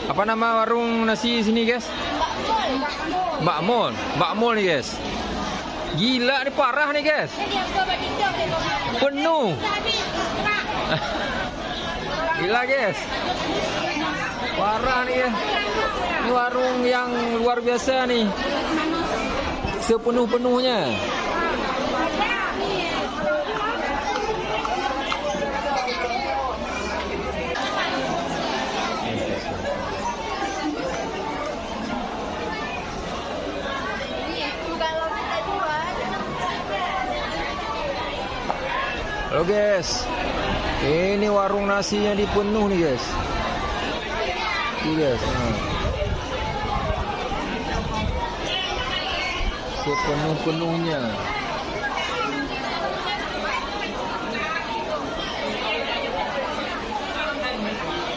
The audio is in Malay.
Apa nama warung nasi sini, guys? Mbak Mol. Mbak Mol nih, guys. Gila, ni parah nih, guys. Penuh. Gila, guys. Parah nih ya. Ini warung yang luar biasa nih. Sepenuh-penuhnya. Halo guys, ini warung nasinya dipenuh nih guys. Ini guys, sepenuh-penuhnya.